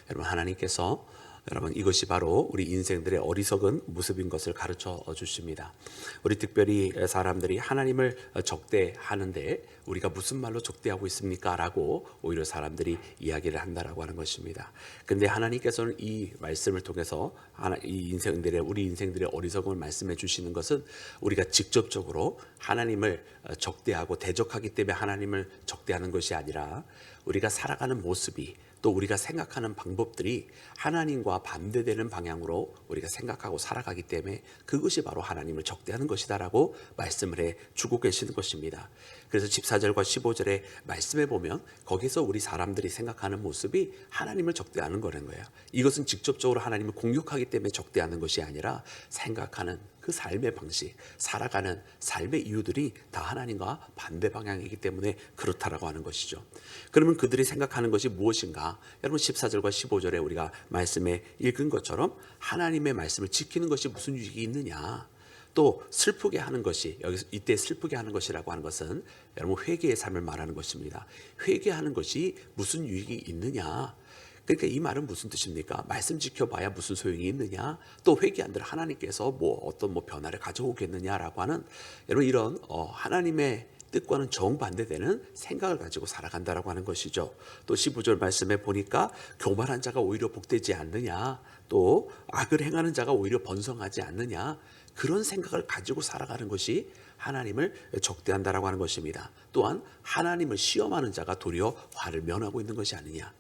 여러분 하나님께서 여러분 이것이 바로 우리 인생들의 어리석은 모습인 것을 가르쳐 주십니다. 우리 특별히 사람들이 하나님을 적대하는데 우리가 무슨 말로 적대하고 있습니까? 라고 오히려 사람들이 이야기를 한다라고 하는 것입니다. 근데 하나님께서는 이 말씀을 통해서 우리 인생들의 어리석음을 말씀해 주시는 것은 우리가 직접적으로 하나님을 적대하고 대적하기 때문에 하나님을 적대하는 것이 아니라 우리가 살아가는 모습이 또 우리가 생각하는 방법들이 하나님과 반대되는 방향으로 우리가 생각하고 살아가기 때문에 그것이 바로 하나님을 적대하는 것이다라고 말씀을 해주고 계시는 것입니다. 그래서 14절과 15절에 말씀해 보면 거기서 우리 사람들이 생각하는 모습이 하나님을 적대하는 거라는 거예요. 이것은 직접적으로 하나님을 공격하기 때문에 적대하는 것이 아니라 생각하는 그 삶의 방식, 살아가는 삶의 이유들이 다 하나님과 반대 방향이기 때문에 그렇다라고 하는 것이죠. 그러면 그들이 생각하는 것이 무엇인가? 여러분 14절과 15절에 우리가 말씀에 읽은 것처럼 하나님의 말씀을 지키는 것이 무슨 유익이 있느냐? 또 슬프게 하는 것이 여기서 이때 슬프게 하는 것이라고 하는 것은 여러분 회개의 삶을 말하는 것입니다. 회개하는 것이 무슨 유익이 있느냐? 그러니까 이 말은 무슨 뜻입니까? 말씀 지켜봐야 무슨 소용이 있느냐? 또 회개한들 하나님께서 어떤 변화를 가져오겠느냐라고 하는 여러분 이런 하나님의 뜻과는 정반대되는 생각을 가지고 살아간다라고 하는 것이죠. 또 15절 말씀에 보니까 교만한 자가 오히려 복되지 않느냐? 또 악을 행하는 자가 오히려 번성하지 않느냐? 그런 생각을 가지고 살아가는 것이 하나님을 적대한다라고 하는 것입니다. 또한 하나님을 시험하는 자가 도리어 화를 면하고 있는 것이 아니냐?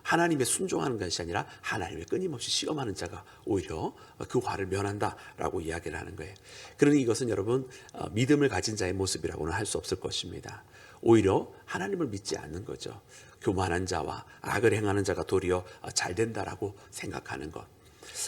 하나님의 순종하는 것이 아니라 하나님을 끊임없이 시험하는 자가 오히려 그 화를 면한다라고 이야기를 하는 거예요. 그러니 이것은 여러분 믿음을 가진 자의 모습이라고는 할 수 없을 것입니다. 오히려 하나님을 믿지 않는 거죠. 교만한 자와 악을 행하는 자가 도리어 잘 된다라고 생각하는 것.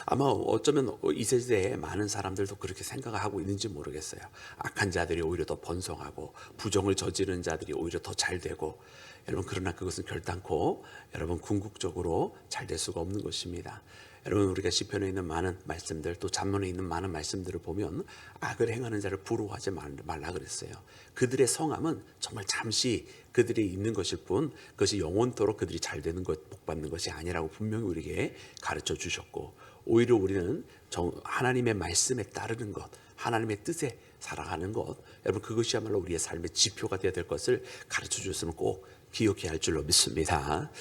아마 어쩌면 이 세대에 많은 사람들도 그렇게 생각하고 있는지 모르겠어요. 악한 자들이 오히려 더 번성하고 부정을 저지르는 자들이 오히려 더 잘 되고 여러분 그러나 그것은 결단코 여러분 궁극적으로 잘 될 수가 없는 것입니다. 여러분 우리가 시편에 있는 많은 말씀들 또 잠언에 있는 많은 말씀들을 보면 악을 행하는 자를 부러워하지 말라 그랬어요. 그들의 성함은 정말 잠시 그들이 있는 것일 뿐 그것이 영원토록 그들이 잘 되는 것, 복 받는 것이 아니라고 분명히 우리에게 가르쳐 주셨고 오히려 우리는 하나님의 말씀에 따르는 것, 하나님의 뜻에 살아가는 것, 여러분 그것이야말로 우리의 삶의 지표가 되어야 될 것을 가르쳐 주셨으면 꼭 기억해야 할 줄로 믿습니다.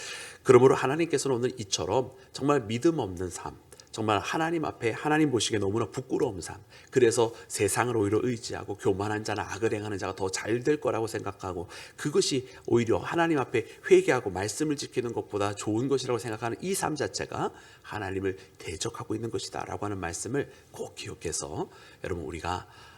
그러므로 하나님께서는 오늘 이처럼 정말 믿음 없는 삶, 정말 하나님 앞에 하나님 보시기에 너무나 부끄러운 삶, 그래서 세상을 오히려 의지하고 교만한 자나 악을 행하는 자가 더 잘 될 거라고 생각하고 그것이 오히려 하나님 앞에 회개하고 말씀을 지키는 것보다 좋은 것이라고 생각하는 이 삶 자체가 하나님을 대적하고 있는 것이다 라고 하는 말씀을 꼭 기억해서 여러분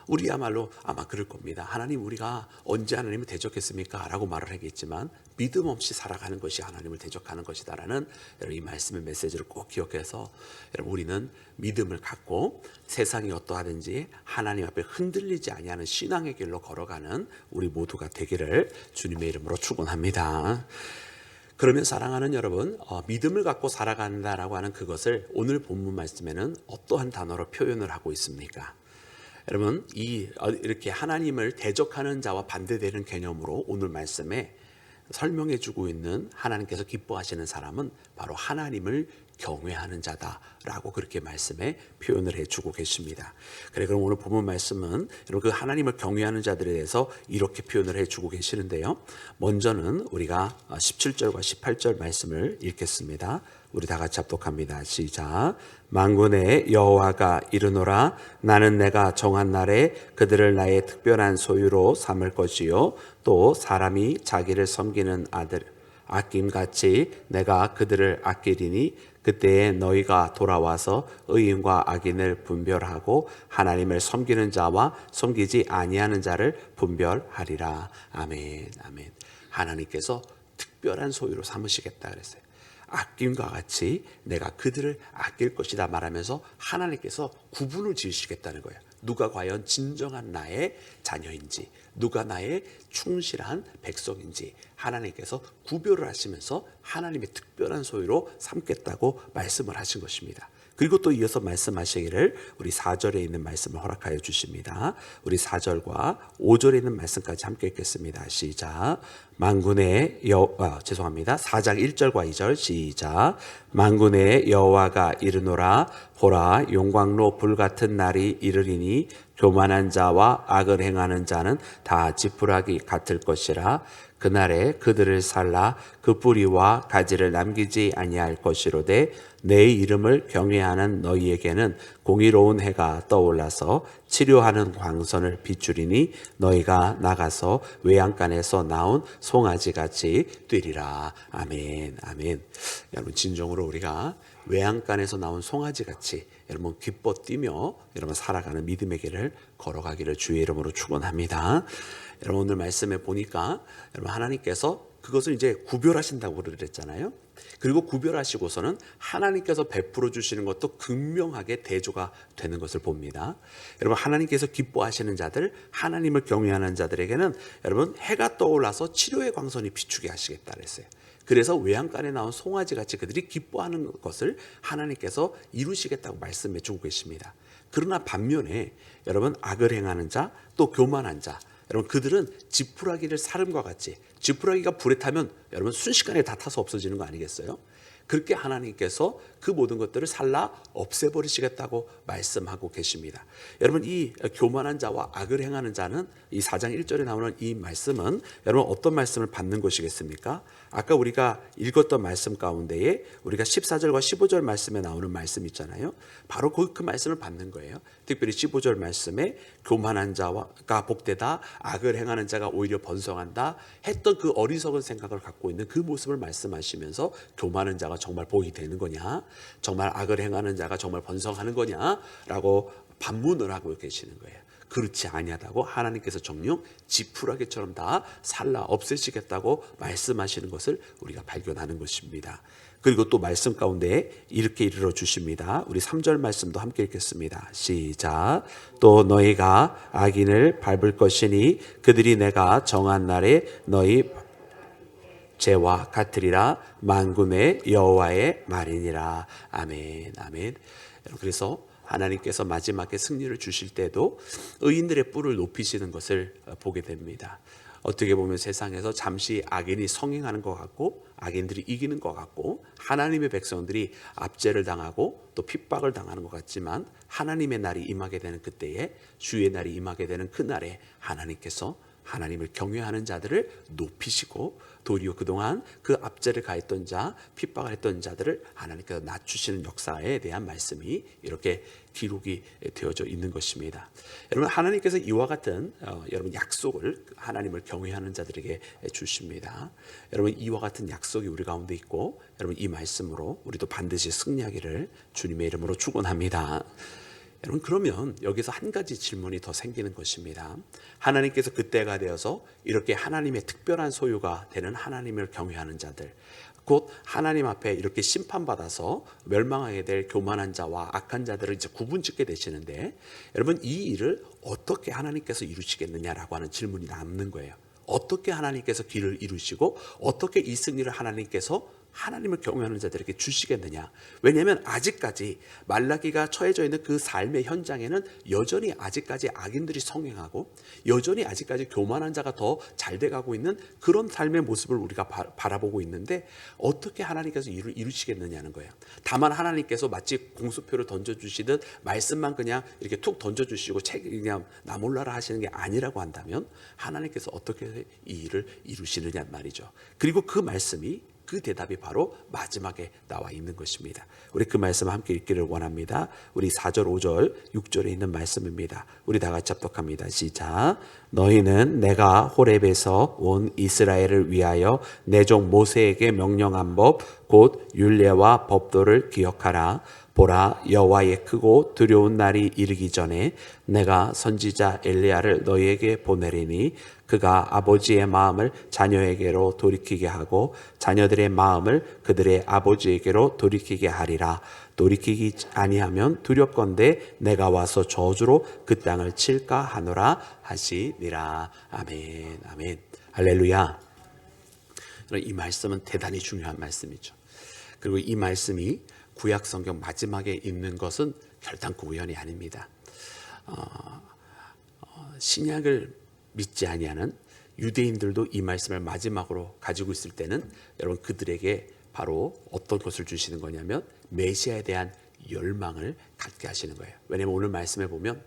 우리야말로 아마 그럴 겁니다. 하나님 우리가 언제 하나님을 대적했습니까? 라고 말을 하겠지만 믿음 없이 살아가는 것이 하나님을 대적하는 것이다 라는 여러분 이 말씀의 메시지를 꼭 기억해서 여러분 우리는 믿음을 갖고 세상이 어떠하든지 하나님 앞에 흔들리지 아니하는 신앙의 길로 걸어가는 우리 모두가 되기를 주님의 이름으로 축원합니다. 그러면 사랑하는 여러분, 믿음을 갖고 살아간다라고 하는 그것을 오늘 본문 말씀에는 어떠한 단어로 표현을 하고 있습니까? 여러분 이렇게 하나님을 대적하는 자와 반대되는 개념으로 오늘 말씀에 설명해 주고 있는 하나님께서 기뻐하시는 사람은 바로 하나님을 경외하는 자다라고 그렇게 말씀에 표현을 해주고 계십니다. 그럼 오늘 본문 말씀은 여러분 그 하나님을 경외하는 자들에 대해서 이렇게 표현을 해주고 계시는데요. 먼저는 우리가 17절과 18절 말씀을 읽겠습니다. 우리 다 같이 합독합니다. 시작. 만군의 여호와가 이르노라 나는 내가 정한 날에 그들을 나의 특별한 소유로 삼을 것이요 또 사람이 자기를 섬기는 아들 아낌같이 내가 그들을 아끼리니 그때에 너희가 돌아와서 의인과 악인을 분별하고 하나님을 섬기는 자와 섬기지 아니하는 자를 분별하리라. 아멘. 아멘. 하나님께서 특별한 소유로 삼으시겠다 그랬어요. 아낌과 같이 내가 그들을 아낄 것이다 말하면서 하나님께서 구분을 지으시겠다는 거예요. 누가 과연 진정한 나의 자녀인지, 누가 나의 충실한 백성인지 하나님께서 구별을 하시면서 하나님의 특별한 소유로 삼겠다고 말씀을 하신 것입니다. 그리고 또 이어서 말씀하시기를 우리 4절에 있는 말씀을 허락하여 주십니다. 우리 4절과 5절에 있는 말씀까지 함께 읽겠습니다. 시작. 만군의 4장 1절과 2절 시작. 만군의 여호와가 이르노라 보라 용광로 불같은 날이 이르리니 교만한 자와 악을 행하는 자는 다 지푸라기 같을 것이라. 그날에 그들을 살라 그 뿌리와 가지를 남기지 아니할 것이로되 내 이름을 경외하는 너희에게는 공의로운 해가 떠올라서 치료하는 광선을 비추리니 너희가 나가서 외양간에서 나온 송아지같이 뛰리라. 아멘. 아멘. 여러분 진정으로 우리가 외양간에서 나온 송아지같이 여러분 기뻐 뛰며 여러분 살아가는 믿음의 길을 걸어가기를 주의 이름으로 축원합니다. 여러분 오늘 말씀에 보니까 여러분 하나님께서 그것을 이제 구별하신다고 그랬잖아요. 그리고 구별하시고서는 하나님께서 베풀어 주시는 것도 극명하게 대조가 되는 것을 봅니다. 여러분 하나님께서 기뻐하시는 자들, 하나님을 경외하는 자들에게는 여러분 해가 떠올라서 치료의 광선이 비추게 하시겠다 그랬어요. 그래서 외양간에 나온 송아지같이 그들이 기뻐하는 것을 하나님께서 이루시겠다고 말씀해 주고 계십니다. 그러나 반면에 여러분 악을 행하는 자, 또 교만한 자, 여러분 그들은 지푸라기를 사름과 같이, 지푸라기가 불에 타면 여러분 순식간에 다 타서 없어지는 거 아니겠어요? 그렇게 하나님께서 그 모든 것들을 살라 없애버리시겠다고 말씀하고 계십니다. 여러분 이 교만한 자와 악을 행하는 자는 이 4장 1절에 나오는 이 말씀은 여러분 어떤 말씀을 받는 것이겠습니까? 아까 우리가 읽었던 말씀 가운데에 우리가 14절과 15절 말씀에 나오는 말씀 있잖아요. 바로 그 말씀을 받는 거예요. 특별히 15절 말씀에 교만한 자가 복되다, 악을 행하는 자가 오히려 번성한다 했던 그 어리석은 생각을 갖고 있는 그 모습을 말씀하시면서 교만한 자가 정말 복이 되는 거냐, 정말 악을 행하는 자가 정말 번성하는 거냐라고 반문을 하고 계시는 거예요. 그렇지 아니하다고 하나님께서 정녕 지푸라기처럼 다 살라 없애시겠다고 말씀하시는 것을 우리가 발견하는 것입니다. 그리고 또 말씀 가운데 이렇게 이르러 주십니다. 우리 3절 말씀도 함께 읽겠습니다. 시작. 또 너희가 악인을 밟을 것이니 그들이 내가 정한 날에 너희 죄와 같으리라. 만군의 여호와의 말이니라. 아멘. 아멘. 그래서 하나님께서 마지막에 승리를 주실 때도 의인들의 뿔을 높이시는 것을 보게 됩니다. 어떻게 보면 세상에서 잠시 악인이 성행하는 것 같고 악인들이 이기는 것 같고 하나님의 백성들이 압제를 당하고 또 핍박을 당하는 것 같지만 하나님의 날이 임하게 되는 그때에, 주의 날이 임하게 되는 그날에 하나님께서 하나님을 경외하는 자들을 높이시고 도리어 그동안 그 압제를 가했던 자, 핍박을 했던 자들을 하나님께서 낮추시는 역사에 대한 말씀이 이렇게 기록이 되어져 있는 것입니다. 여러분 하나님께서 이와 같은 여러분 약속을 하나님을 경외하는 자들에게 주십니다. 여러분 이와 같은 약속이 우리 가운데 있고 여러분 이 말씀으로 우리도 반드시 승리하기를 주님의 이름으로 축원합니다. 여러분 그러면 여기서 한 가지 질문이 더 생기는 것입니다. 하나님께서 그때가 되어서 이렇게 하나님의 특별한 소유가 되는 하나님을 경외하는 자들, 곧 하나님 앞에 이렇게 심판받아서 멸망하게 될 교만한 자와 악한 자들을 이제 구분짓게 되시는데, 여러분 이 일을 어떻게 하나님께서 이루시겠느냐라고 하는 질문이 남는 거예요. 어떻게 하나님께서 길을 이루시고 어떻게 이 승리를 하나님께서 하나님을 경외하는 자들에게 주시겠느냐. 왜냐하면 아직까지 말라기가 처해져 있는 그 삶의 현장에는 여전히 아직까지 악인들이 성행하고 여전히 아직까지 교만한 자가 더 잘 돼가고 있는 그런 삶의 모습을 우리가 바라보고 있는데 어떻게 하나님께서 이루시겠느냐는 거예요. 다만 하나님께서 마치 공수표를 던져주시듯 말씀만 그냥 이렇게 툭 던져주시고 책 그냥 나 몰라라 하시는 게 아니라고 한다면 하나님께서 어떻게 이 일을 이루시느냐 말이죠. 그리고 그 말씀이, 그 대답이 바로 마지막에 나와 있는 것입니다. 우리 그 말씀 함께 읽기를 원합니다. 우리 4절, 5절, 6절에 있는 말씀입니다. 우리 다 같이 합독합니다. 시작. 너희는 내가 호렙에서 온 이스라엘을 위하여 내 종 모세에게 명령한 법 곧 율례와 법도를 기억하라. 보라, 여호와의 크고 두려운 날이 이르기 전에 내가 선지자 엘리야를 너희에게 보내리니 그가 아버지의 마음을 자녀에게로 돌이키게 하고 자녀들의 마음을 그들의 아버지에게로 돌이키게 하리라. 돌이키기 아니하면 두렵건대 내가 와서 저주로 그 땅을 칠까 하노라 하시니라. 아멘. 아멘. 할렐루야. 이 말씀은 대단히 중요한 말씀이죠. 그리고 이 말씀이 구약 성경 마지막에 있는 것은 결단코 우연이 아닙니다. 신약을 믿지 아니하는 유대인들도 이 말씀을 마지막으로 가지고 있을 때는 여러분 그들에게 바로 어떤 것을 주시는 거냐면 메시아에 대한 열망을 갖게 하시는 거예요. 왜냐하면 오늘 말씀에 보면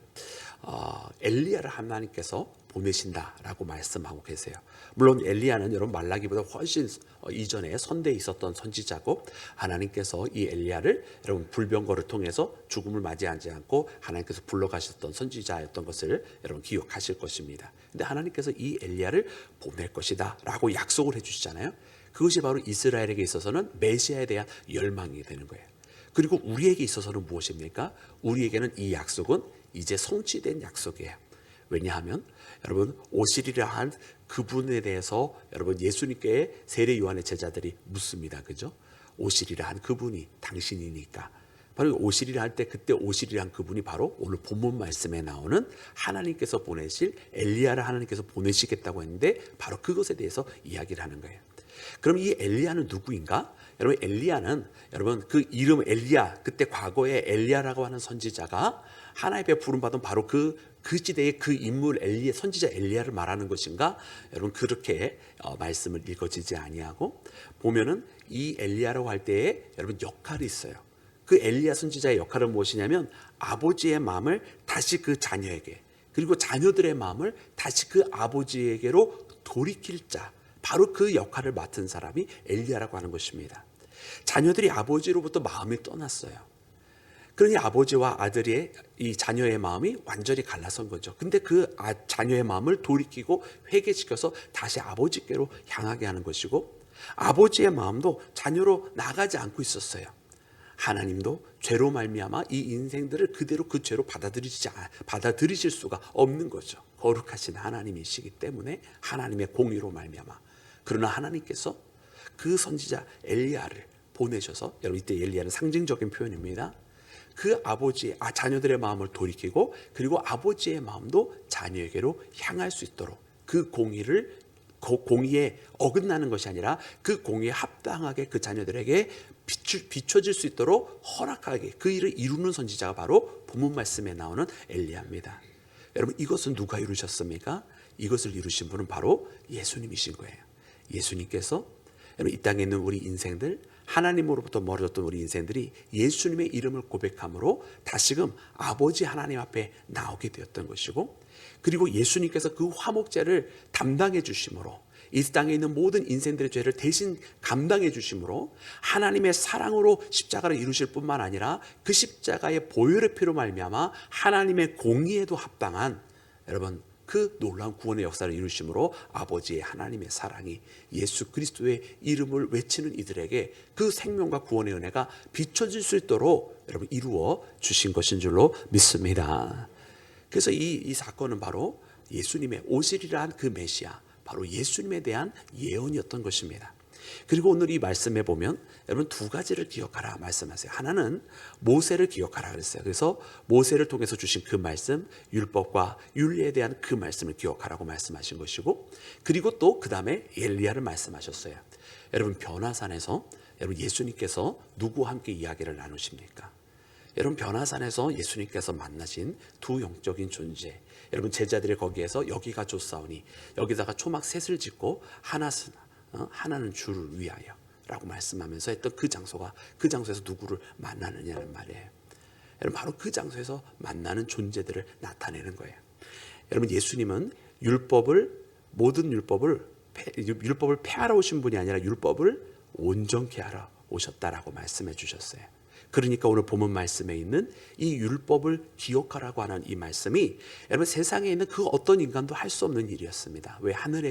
엘리야를 하나님께서 보내신다라고 말씀하고 계세요. 물론 엘리야는 여러분 말라기보다 훨씬 이전에 선대에 있었던 선지자고 하나님께서 이 엘리야를 여러분 불병거를 통해서 죽음을 맞이하지 않고 하나님께서 불러가셨던 선지자였던 것을 여러분 기억하실 것입니다. 근데 하나님께서 이 엘리야를 보낼 것이다 라고 약속을 해주시잖아요. 그것이 바로 이스라엘에게 있어서는 메시아에 대한 열망이 되는 거예요. 그리고 우리에게 있어서는 무엇입니까? 우리에게는 이 약속은 이제 성취된 약속이에요. 왜냐하면 여러분 오시리라 한 그분에 대해서 여러분 예수님께 세례 요한의 제자들이 묻습니다. 그죠? 오시리라 한 그분이 당신이니까. 바로 오시리라 할 때 그때 오시리라 한 그분이 바로 오늘 본문 말씀에 나오는 하나님께서 보내실 엘리야를 하나님께서 보내시겠다고 했는데 바로 그것에 대해서 이야기를 하는 거예요. 그럼 이 엘리야는 누구인가? 여러분 엘리야는 여러분 그 이름 엘리야 그때 과거에 엘리야라고 하는 선지자가 하나님의 부름받은 바로 그 시대의 그 인물 엘리야 선지자 엘리야를 말하는 것인가? 여러분 그렇게 말씀을 읽어지지 아니하고 보면은 이 엘리야라고 할 때에 여러분 역할이 있어요. 그 엘리야 선지자의 역할은 무엇이냐면 아버지의 마음을 다시 그 자녀에게 그리고 자녀들의 마음을 다시 그 아버지에게로 돌이킬 자 바로 그 역할을 맡은 사람이 엘리야라고 하는 것입니다. 자녀들이 아버지로부터 마음이 떠났어요. 그러니 아버지와 아들의 이 자녀의 마음이 완전히 갈라선 거죠. 근데 그 자녀의 마음을 돌이키고 회개시켜서 다시 아버지께로 향하게 하는 것이고 아버지의 마음도 자녀로 나가지 않고 있었어요. 하나님도 죄로 말미암아 이 인생들을 그대로 그 죄로 받아들이실 수가 없는 거죠. 거룩하신 하나님이시기 때문에 하나님의 공의로 말미암아. 그러나 하나님께서 그 선지자 엘리야를 보내셔서 여러분 이때 엘리야는 상징적인 표현입니다. 그 아버지의 자녀들의 마음을 돌이키고 그리고 아버지의 마음도 자녀에게로 향할 수 있도록 그 공의에 어긋나는 것이 아니라 그 공의에 합당하게 그 자녀들에게 비춰질 수 있도록 허락하게 그 일을 이루는 선지자가 바로 본문 말씀에 나오는 엘리야입니다. 여러분 이것은 누가 이루셨습니까? 이것을 이루신 분은 바로 예수님이신 거예요. 예수님께서 여러분 이 땅에 있는 우리 인생들 하나님으로부터 멀어졌던 우리 인생들이 예수님의 이름을 고백함으로 다시금 아버지 하나님 앞에 나오게 되었던 것이고 그리고 예수님께서 그 화목제를 담당해 주심으로 이 땅에 있는 모든 인생들의 죄를 대신 감당해 주심으로 하나님의 사랑으로 십자가를 이루실 뿐만 아니라 그 십자가의 보혈의 피로 말미암아 하나님의 공의에도 합당한 여러분 그 놀라운 구원의 역사를 이루심으로 아버지의 하나님의 사랑이 예수 그리스도의 이름을 외치는 이들에게 그 생명과 구원의 은혜가 비춰질 수 있도록 여러분 이루어 주신 것인 줄로 믿습니다. 그래서 이 사건은 바로 예수님의 오시리라 한 그 메시아 바로 예수님에 대한 예언이었던 것입니다. 그리고 오늘 이 말씀에 보면 여러분 두 가지를 기억하라 말씀하세요. 하나는 모세를 기억하라 그랬어요. 그래서 모세를 통해서 주신 그 말씀 율법과 윤리에 대한 그 말씀을 기억하라고 말씀하신 것이고 그리고 또 그 다음에 엘리야를 말씀하셨어요. 여러분 변화산에서 여러분 예수님께서 누구와 함께 이야기를 나누십니까? 여러분 변화산에서 예수님께서 만나신 두 영적인 존재 여러분 제자들이 거기에서 여기가 좋사오니 여기다가 초막 셋을 짓고 하나는 주를 위하여 라고 말씀하면서 했던 그 장소에서 누구를 만나느냐는 말이에요. 여러분 바로 그 장소에서 만나는 존재들을 나타내는 거예요. 여러분 예수님은 모든 율법을 폐하러 오신 분이 아니라 율법을 온전케 하러 오셨다라고 말씀해 주셨어요. 그러니까 오늘 본문 말씀에 있는 이 율법을 기억하라고 하는 이 말씀이 여러분 세상에 있는 그 어떤 인간도 할 수 없는 일이었습니다. 왜 하늘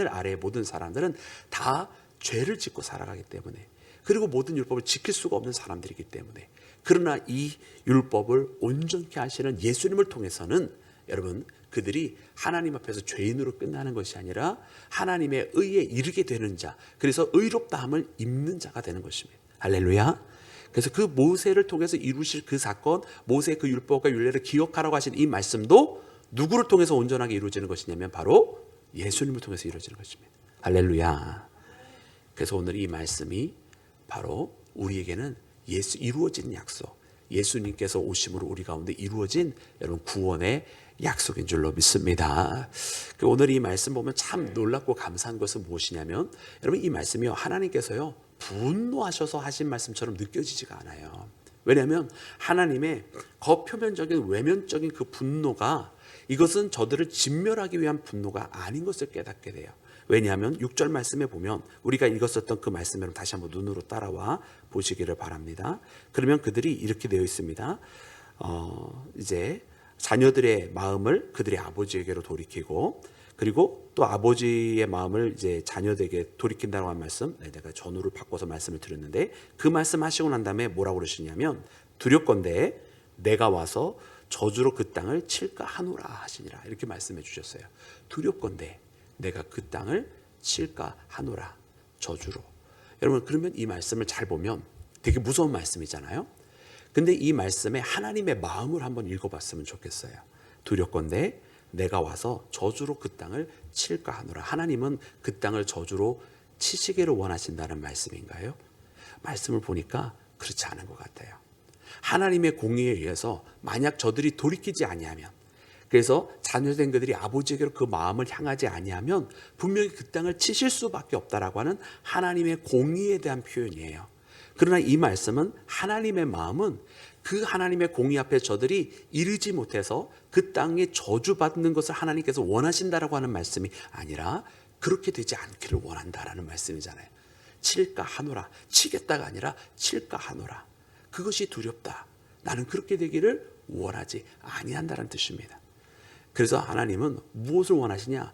아래의 모든 사람들은 다 죄를 짓고 살아가기 때문에 그리고 모든 율법을 지킬 수가 없는 사람들이기 때문에, 그러나 이 율법을 온전케 하시는 예수님을 통해서는 여러분 그들이 하나님 앞에서 죄인으로 끝나는 것이 아니라 하나님의 의에 이르게 되는 자, 그래서 의롭다함을 입는 자가 되는 것입니다. 할렐루야. 그래서 그 모세를 통해서 이루실 그 사건, 모세의 그 율법과 율례를 기억하라고 하신 이 말씀도 누구를 통해서 온전하게 이루어지는 것이냐면 바로 예수님을 통해서 이루어지는 것입니다. 할렐루야. 그래서 오늘 이 말씀이 바로 우리에게는 이루어진 약속, 예수님께서 오심으로 우리 가운데 이루어진 여러분 구원의 약속인 줄로 믿습니다. 오늘 이 말씀 보면 참 놀랍고 감사한 것은 무엇이냐면, 여러분 이 말씀이요, 하나님께서요 분노하셔서 하신 말씀처럼 느껴지지가 않아요. 왜냐하면 하나님의 겉표면적인 외면적인 그 분노가, 이것은 저들을 진멸하기 위한 분노가 아닌 것을 깨닫게 돼요. 왜냐하면 6절 말씀에 보면, 우리가 읽었었던 그 말씀을 다시 한번 눈으로 따라와 보시기를 바랍니다. 그러면 그들이 이렇게 되어 있습니다. 이제 자녀들의 마음을 그들의 아버지에게로 돌이키고, 그리고 또 아버지의 마음을 이제 자녀들에게 돌이킨다고 한 말씀, 내가 전후를 바꿔서 말씀을 드렸는데, 그 말씀 하시고 난 다음에 뭐라고 그러시냐면, 두렵건대 내가 와서 저주로 그 땅을 칠까 하노라 하시니라, 이렇게 말씀해 주셨어요. 두렵건대 내가 그 땅을 칠까 하노라, 저주로. 여러분 그러면 이 말씀을 잘 보면 되게 무서운 말씀이잖아요. 근데 이 말씀에 하나님의 마음을 한번 읽어봤으면 좋겠어요. 두렵건대 내가 와서 저주로 그 땅을 칠까 하노라. 하나님은 그 땅을 저주로 치시기를 원하신다는 말씀인가요? 말씀을 보니까 그렇지 않은 것 같아요. 하나님의 공의에 의해서 만약 저들이 돌이키지 아니하면, 그래서 자녀된 그들이 아버지에게로 그 마음을 향하지 아니하면 분명히 그 땅을 치실 수밖에 없다라고 하는 하나님의 공의에 대한 표현이에요. 그러나 이 말씀은 하나님의 마음은 그 하나님의 공의 앞에 저들이 이르지 못해서 그 땅에 저주받는 것을 하나님께서 원하신다라고 하는 말씀이 아니라 그렇게 되지 않기를 원한다라는 말씀이잖아요. 칠까 하노라, 치겠다가 아니라 칠까 하노라. 그것이 두렵다. 나는 그렇게 되기를 원하지 아니한다는 뜻입니다. 그래서 하나님은 무엇을 원하시냐?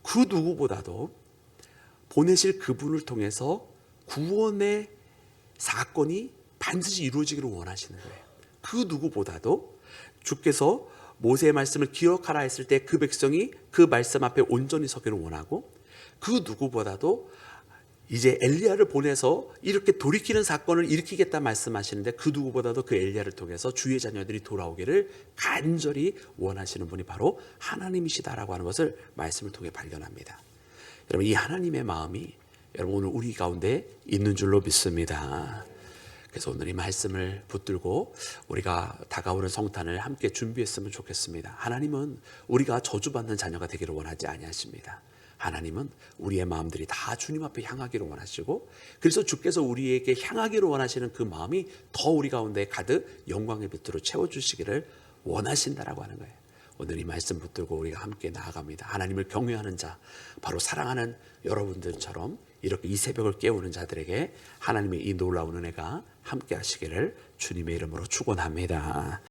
그 누구보다도 보내실 그분을 통해서 구원의 사건이 반드시 이루어지기를 원하시는 거예요. 그 누구보다도 주께서 모세의 말씀을 기억하라 했을 때 그 백성이 그 말씀 앞에 온전히 서기를 원하고, 그 누구보다도 이제 엘리야를 보내서 이렇게 돌이키는 사건을 일으키겠다 말씀하시는데, 그 누구보다도 그 엘리야를 통해서 주의 자녀들이 돌아오기를 간절히 원하시는 분이 바로 하나님이시다라고 하는 것을 말씀을 통해 발견합니다. 여러분 이 하나님의 마음이 여러분 오늘 우리 가운데 있는 줄로 믿습니다. 그래서 오늘 이 말씀을 붙들고 우리가 다가오는 성탄을 함께 준비했으면 좋겠습니다. 하나님은 우리가 저주받는 자녀가 되기를 원하지 아니하십니다. 하나님은 우리의 마음들이 다 주님 앞에 향하기를 원하시고, 그래서 주께서 우리에게 향하기를 원하시는 그 마음이 더 우리 가운데 가득 영광의 빛으로 채워주시기를 원하신다라고 하는 거예요. 오늘 이 말씀 붙들고 우리가 함께 나아갑니다. 하나님을 경외하는 자, 바로 사랑하는 여러분들처럼 이렇게 이 새벽을 깨우는 자들에게 하나님의 이 놀라운 은혜가 함께 하시기를 주님의 이름으로 축원합니다.